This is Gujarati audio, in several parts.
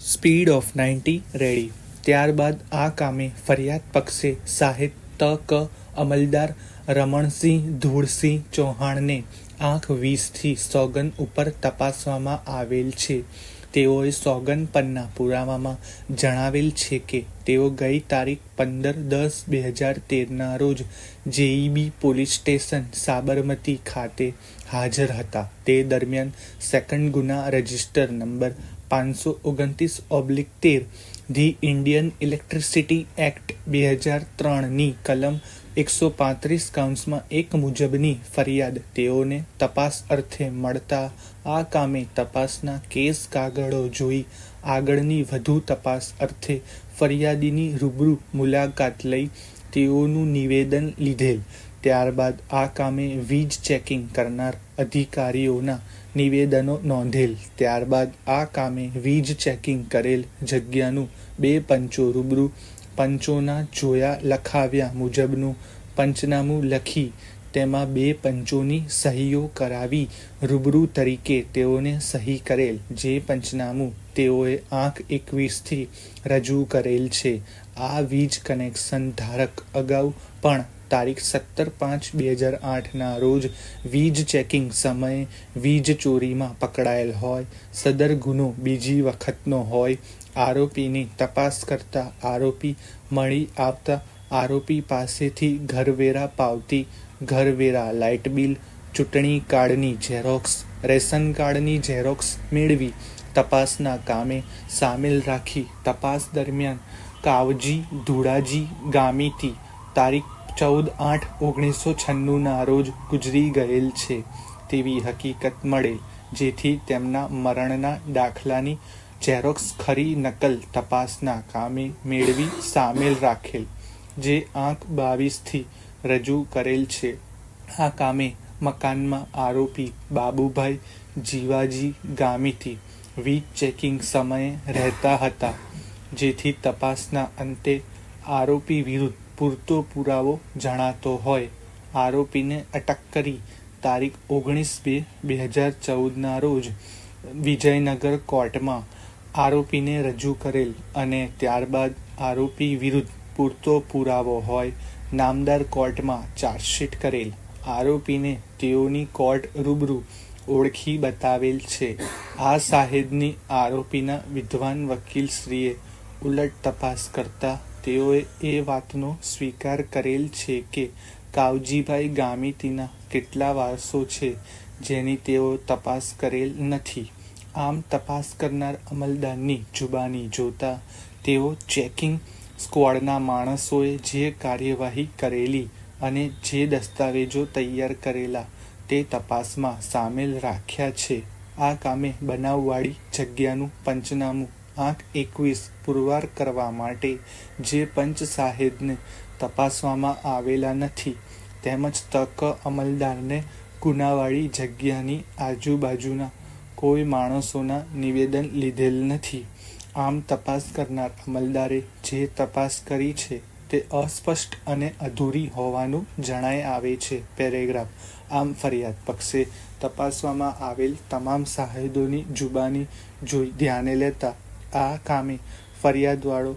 Speed of 90 ready. ત્યારબાદ આ કામે ફરિયાદ પક્ષે સાહેબ ત.ક. અમલદાર રમણસિંહ ધૂળસિંહ ચૌહાણને આંક 20થી સોગન ઉપર તપાસવામાં આવેલ છે. તેઓએ સોગન પરના પુરાવામાં જણાવેલ છે કે તેઓ ગઈ તારીખ 15/10/2013 રોજ JEB પોલીસ સ્ટેશન સાબરમતી ખાતે હાજર હતા. તે દરમિયાન સેકન્ડ ગુના register number 529/13 the Indian electricity act 2003ની કલમ 135(1) મુજબની ફરિયાદ તેઓને તપાસ અર્થે મળતા આ કામે તપાસના કેસ કાગળો જોઈ આગળની વધુ તપાસ અર્થે ફરિયાદીની રૂબરૂ મુલાકાત લઈ તેઓનું નિવેદન લીધેલ. ત્યારબાદ આ કામે વીજ ચેકિંગ કરનાર અધિકારીઓના નિવેદનો નોંધેલ. ત્યારબાદ આ કામે વીજ ચેકિંગ કરેલ જગ્યાનું 2 પંચો રૂબરૂ પંચોના જોયા લખાવ્યા મુજબનું પંચનામું લખી તેમાં 2 પંચોની સહીઓ કરાવી રૂબરૂ તરીકે તેઓને સહી કરેલ. જે પંચનામું તેઓએ આંક 21થી રજૂ કરેલ છે. આ વીજ કનેક્શન ધારક અગાઉ પણ તારીખ 17/5/2008 રોજ વીજ ચેકિંગ સમયે વીજ ચોરીમાં પકડાયેલ હોય. સદર ગુનો બીજી વખતનો હોય. આરોપીની તપાસ કરતા આરોપી મળી આવતા આરોપી પાસેથી ઘરવેરા પાવતી, ઘરવેરા લાઇટ બિલ, ચૂંટણી કાર્ડની ઝેરોક્સ, રેશન કાર્ડની ઝેરોક્સ મેળવી તપાસના કામે સામેલ રાખી તપાસ દરમિયાન કાવજી ધુડાજી ગામીતી તારીખ 14/8/1996 રોજ ગુજરી ગયેલ છે તેવી હકીકત મળેલ. જેથી તેમના મરણના દાખલાની ઝેરોક્સ ખરી નકલ તપાસના કામે મેળવી સામેલ રાખેલ. જે આંક 22થી રજૂ કરેલ છે. આ કામે મકાનમાં આરોપી બાબુભાઈ જીવાજી ગામીતી વીજ ચેકિંગ સમયે રહેતા હતા. જેથી તપાસના અંતે આરોપી વિરુદ્ધ પૂરતો પુરાવો જણાતો હોય આરોપીને અટક કરી તારીખ 19/2/2014 રોજ વિજયનગર કોર્ટમાં આરોપીને રજૂ કરેલ અને ત્યારબાદ આરોપી વિરુદ્ધ પૂરતો પુરાવો હોય નામદાર કોર્ટમાં ચાર્જશીટ કરેલ. આરોપીને તેઓની કોર્ટ રૂબરૂ ઓળખી બતાવેલ છે. આ સાહેબની આરોપીના વિદ્વાન વકીલશ્રીએ ઉલટ તપાસ કરતા તેઓએ એ વાતનો સ્વીકાર કરેલ છે કે કાવજીભાઈ ગામીતીના કેટલા વારસો છે જેની તેઓ તપાસ કરેલ નથી. આમ તપાસ કરનાર અમલદારની જુબાની જોતા તેઓ ચેકિંગ સ્ક્વોડના માણસોએ જે કાર્યવાહી કરેલી અને જે દસ્તાવેજો તૈયાર કરેલા તે તપાસમાં સામેલ રાખ્યા છે. આ કામે બનાવવાળી જગ્યાનું પંચનામું આંક 21 પુરવાર કરવા માટે જે પંચ સાહેબને તપાસવામાં આવેલા નથી તેમજ ત.ક. અમલદારને ગુનાવાળી જગ્યાની આજુબાજુના કોઈ માણસોના નિવેદન લીધેલ નથી. આમ તપાસ કરનાર અમલદારે જે તપાસ કરી છે તે અસ્પષ્ટ અને અધૂરી હોવાનું જણાય આવે છે. પેરેગ્રાફ. આમ ફરિયાદ પક્ષે તપાસવામાં આવેલ તમામ સાહેદોની જુબાની જોઈ ધ્યાને લેતા આ કામે ફરિયાદવાળો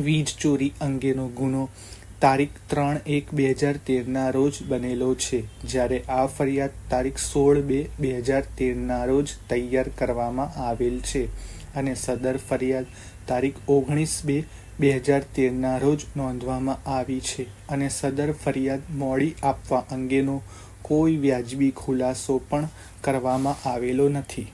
વીજ ચોરી અંગેનો ગુનો તારીખ 3/1/2013 રોજ બનેલો છે. જ્યારે આ ફરિયાદ તારીખ 16/2/2013 રોજ તૈયાર કરવામાં આવેલ છે અને સદર ફરિયાદ તારીખ 19/2/2013 રોજ નોંધવામાં આવી છે અને સદર ફરિયાદ મોડી આપવા અંગેનો કોઈ વ્યાજબી ખુલાસો પણ કરવામાં આવેલો નથી.